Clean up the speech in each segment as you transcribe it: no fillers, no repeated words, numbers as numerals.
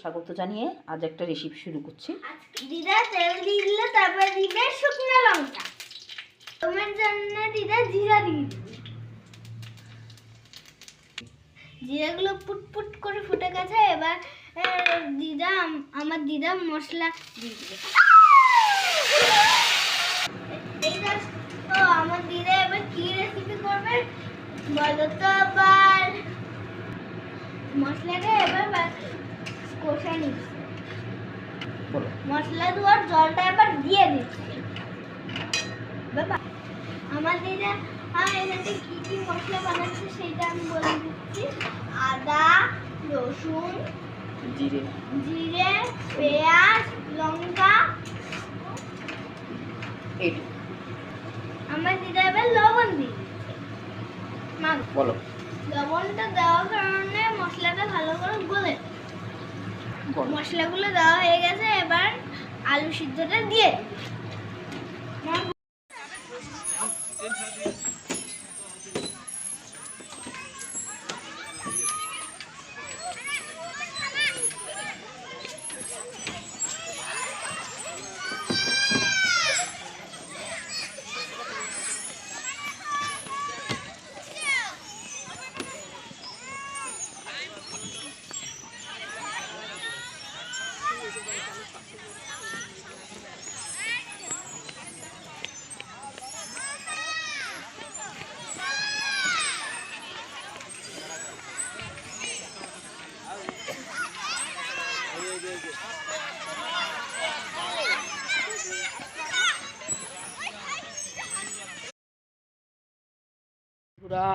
স্বাগত জানিয়ে আজ একটা রেসিপি শুরু করছি। দিদা তেল দিয়ে দিলে তারপর দিবে শুকনো লঙ্কা। তোমার জন্য দিদা জিরা দিয়ে দিবে। জিরাগুলো পুটপুট করে ফুটে গেছে। এবার আমার দিদা মশলা দিয়ে দিবে। আমার দিদা এবার কি রেসিপি করবে বলো তো। আবার মশলাটা এবার কষা নিচ্ছে। মশলা দেওয়ার জলটা এবার দিয়ে দিচ্ছি। আমার দিদা এখানে কি কি মশলা বানাচ্ছে সেটা আমি বলে দিচ্ছি। আদা, রসুন, জিরে, পেঁয়াজ, লঙ্কা। আমার দিদা এবার লবণ দিয়ে দিচ্ছে। লবণটা দেওয়ার কারণে মশলাটা ভালো করে গলে। মশলাগুলো দেওয়া হয়ে গেছে। এবার আলু সিদ্ধটা দিয়ে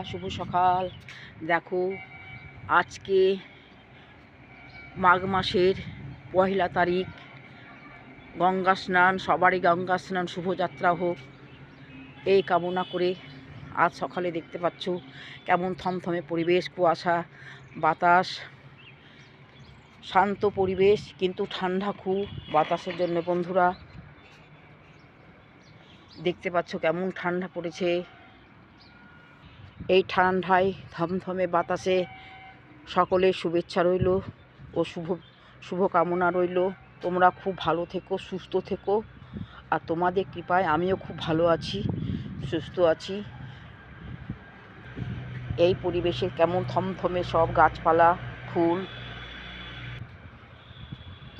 শুভ সকাল। দেখো, আজকে মাঘ মাসের 1 তারিখ। গঙ্গা স্নান, সবারই গঙ্গা স্নান শুভযাত্রা হোক এই কামনা করে আজ সকালে দেখতে পাচ্ছ কেমন থমথমে পরিবেশ, কুয়াশা, বাতাস, শান্ত পরিবেশ কিন্তু ঠান্ডা খুব বাতাসের জন্য। বন্ধুরা দেখতে পাচ্ছ কেমন ঠান্ডা পড়েছে। এই ঠান্ডায় থমথমে বাতাসে সকলের শুভেচ্ছা রইল ও শুভ কামনা রইল। তোমরা খুব ভালো থেকো, সুস্থ থেকো। আর তোমাদের কৃপায় আমিও খুব ভালো আছি, সুস্থ আছি। এই পরিবেশে কেমন থমথমে সব গাছপালা, ফুল।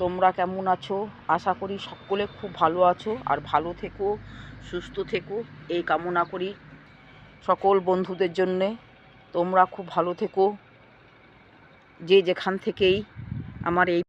তোমরা কেমন আছো? আশা করি সকলে খুব ভালো আছো আর ভালো থেকো, সুস্থ থেকো এই কামনা করি সকল বন্ধুদের জন্যে। তোমরা খুব ভালো থেকো যে যেখান থেকেই আমার এই